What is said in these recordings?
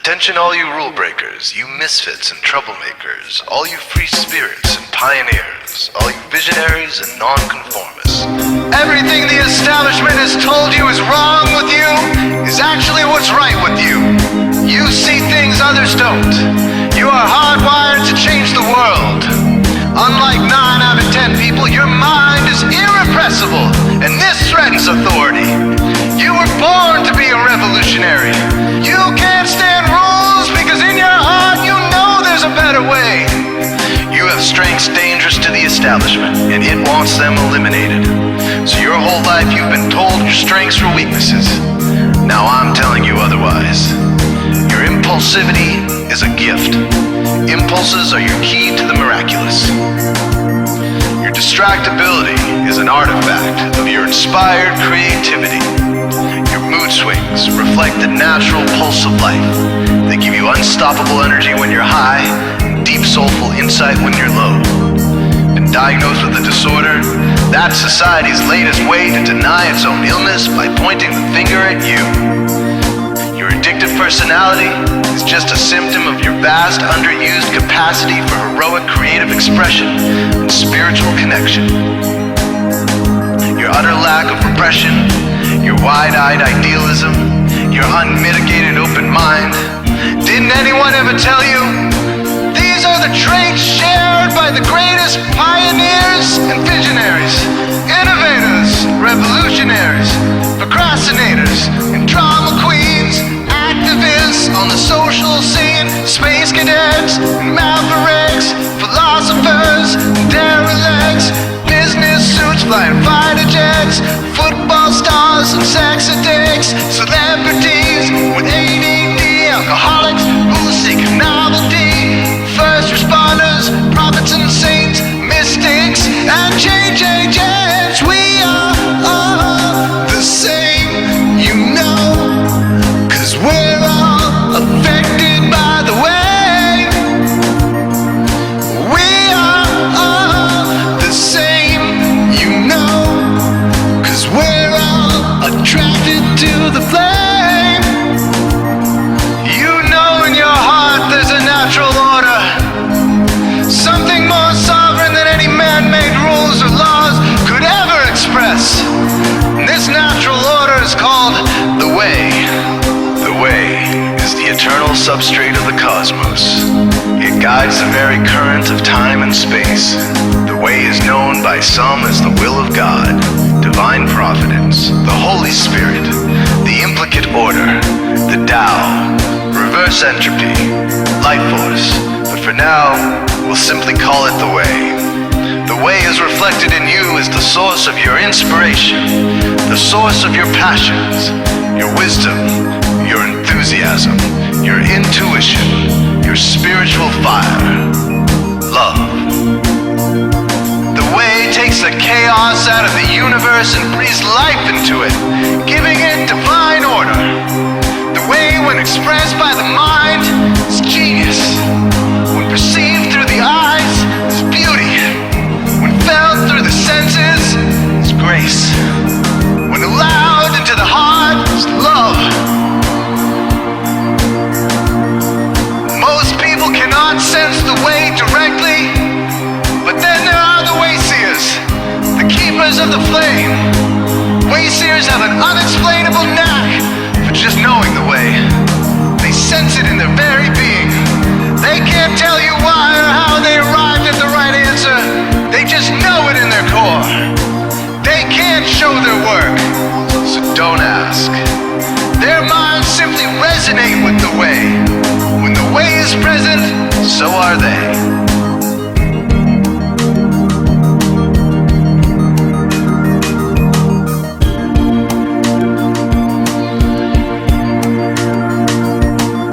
Attention all you rule breakers, you misfits and troublemakers, all you free spirits and pioneers, all you visionaries and nonconformists. Everything the establishment has told you is wrong with you is actually what's right with you. You see things others don't. You are hardwired to change the world. Unlike 9 out of 10 people, your mind is irrepressible, and this threatens authority. You were born to be a revolutionary. You can't stand rules because in your heart you know there's a better way. You have strengths dangerous to the establishment, and it wants them eliminated. So your whole life you've been told your strengths were weaknesses. Now I'm telling you otherwise. Your impulsivity is a gift. Impulses are your key to the miraculous. Your distractibility is an artifact of your inspired creativity. Your mood swings reflect the natural pulse of life. They give you unstoppable energy when you're high, and deep soulful insight when you're low. Been diagnosed with a disorder? That's society's latest way to deny its own illness by pointing the finger at you. Your addictive personality is just a symptom of your vast, underused capacity for heroic creative expression and spiritual connection. Your utter lack of repression, your wide-eyed idealism, your unmitigated open mind. Didn't anyone ever tell you? These are the traits shared by the greatest pioneers and visionaries, innovators, revolutionaries, procrastinators, and drama queens, activists on the social scene, space cadets, mavericks, philosophers, derelicts, business suits flying fighter jets, football stars and sex addicts, celebrities with ADD, alcoholics who seek novelty, first responders, prophets and saints, mystics and change agents. We are all the same, you know, 'cause we're all affected by the way. We are all the same, you know, 'cause we're all attracted to the flame. You know in your heart there's a natural order, something more sovereign than any man-made rules or laws could ever express. And this natural order is called the way. The way is the eternal substrate of the cosmos. It guides the very current of time and space. The way is known by some as the will of God, divine providence, the Holy Spirit, the implicate order, the Tao, reverse entropy, life force. But for now, we'll simply call it the way. The way is reflected in you as the source of your inspiration, the source of your passions, your wisdom, your enthusiasm, your intuition, your spiritual fire, love. The way takes the chaos out of the universe and breathes life into it, giving it divine order. The way, when expressed by the mind, is genius. When perceived through the eyes, is beauty. When felt through the senses, is grace. When allowed into the heart, is love. Most people cannot sense the way directly, but then there are the Wayseers, the keepers of the flame. Wayseers have an unexplainable knack for just knowing the way. They sense it in their very being. They can't tell you why or how they arrived at the right answer. They just know it in their core. They can't show their work, so don't ask. Their minds simply resonate with the way. When the way is present, so are they.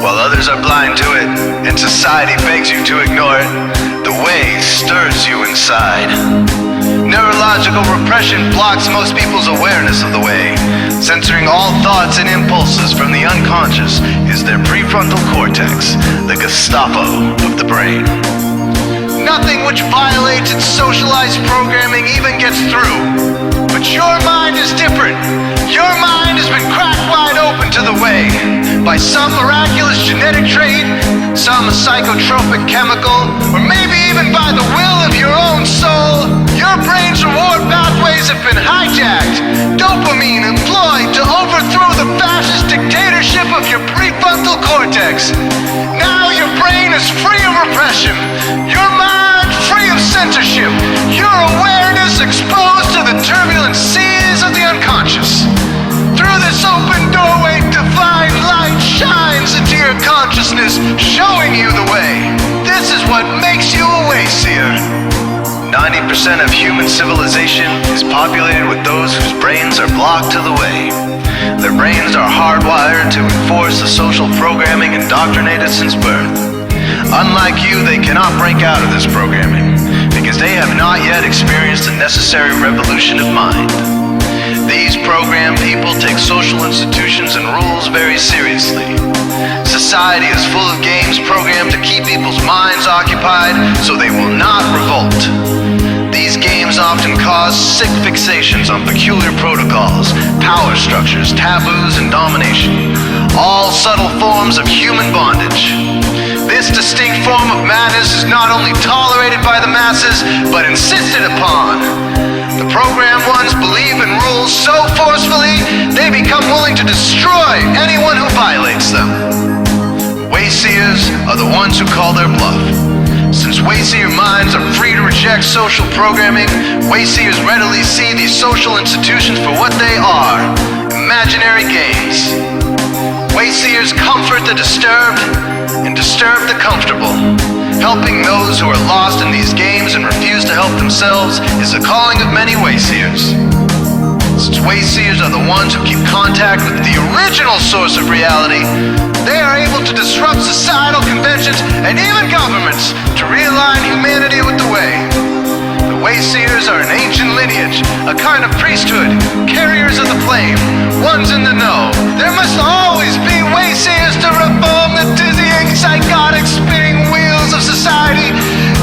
While others are blind to it, and society begs you to ignore it, the way stirs you inside. Neurological repression blocks most people's awareness of the way. Censoring all thoughts and impulses from the unconscious is their prefrontal cortex, the Gestapo of the brain. Nothing which violates its socialized programming even gets through. But your mind is different. Your mind has been cracked wide open to the way. by some miraculous genetic trait, some psychotropic chemical, or maybe even by the will of your own soul, your brain's reward pathways have been hijacked, dopamine employed to overthrow the fascist dictatorship of your prefrontal cortex. Now your brain is free of repression, your mind free of censorship, your awareness exposed to the turbulent seas of the unconscious. Through this open doorway, divine light shines into your consciousness, showing you the way. This is what makes you a Wayseer. 90% of human civilization is populated with those whose brains are blocked to the way. Their brains are hardwired to enforce the social programming indoctrinated since birth. Unlike you, they cannot break out of this programming, because they have not yet experienced the necessary revolution of mind. These programmed people take social institutions and rules very seriously. Society is full of games programmed to keep people's minds occupied so they will not revolt. These games often cause sick fixations on peculiar protocols, power structures, taboos, and domination, all subtle forms of human bondage. This distinct form of madness is not only tolerated by the masses, but insisted upon. The programmed ones believe in rules so forcefully, they become willing to destroy anyone who violates them. Wayseers are the ones who call their bluff. Since Wayseer minds are free to reject social programming, Wayseers readily see these social institutions for what they are, imaginary games. Wayseers comfort the disturbed and disturb the comfortable. Helping those who are lost in these games and refuse to help themselves is the calling of many Wayseers. Since Wayseers are the ones who keep contact with the original source of reality, they are able to disrupt societal conventions and even governments to realign humanity with the way. The Wayseers are an ancient lineage, a kind of priesthood, carriers of the flame, ones in the know. There must always be Wayseers to reform the dizzying, psychotic, spinning wheels of society,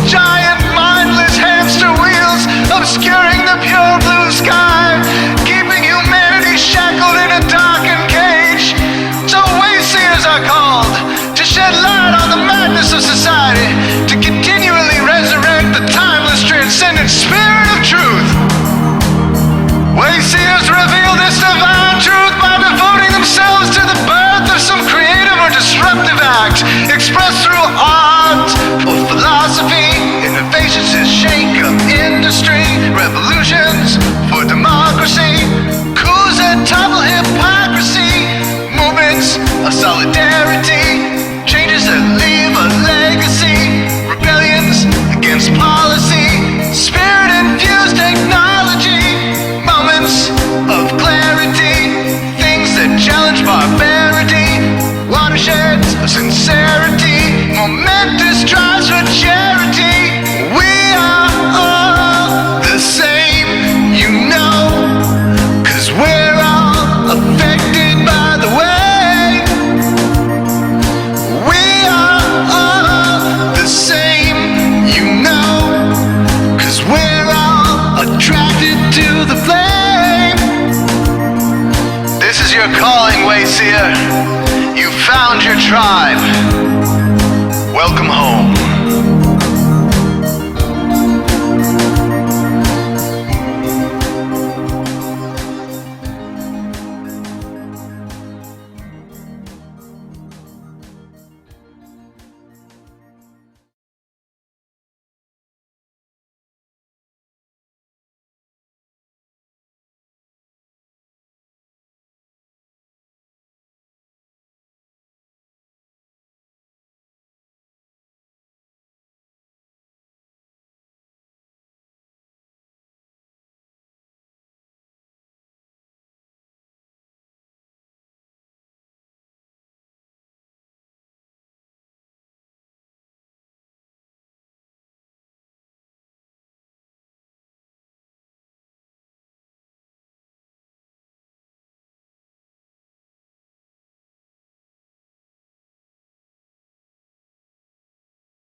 giant, mindless hamster wheels obscuring the pure blue sky, keeping humanity shackled in a darkened cage. So Wayseers are called to shed light on the madness of society, to continually resurrect the timeless, transcendent spirit of truth. Wayseers reveal this divine truth by devoting themselves to the birth of some creative or disruptive act, expressed through art or philosophy, innovations to shake up industry, revolutions for democracy, coups that topple hypocrisy, movements of solidarity, changes that leave a legacy, rebellions against policy, spirit-infused technology, moments of clarity, things that challenge barbarity, watersheds of sincerity, momentous drives for charity. We are all the same, you know, 'cause we're all affected by the way. We are all the same, you know, 'cause we're all attracted to the flame. This is your calling, Wayseer. You found your tribe. Welcome home.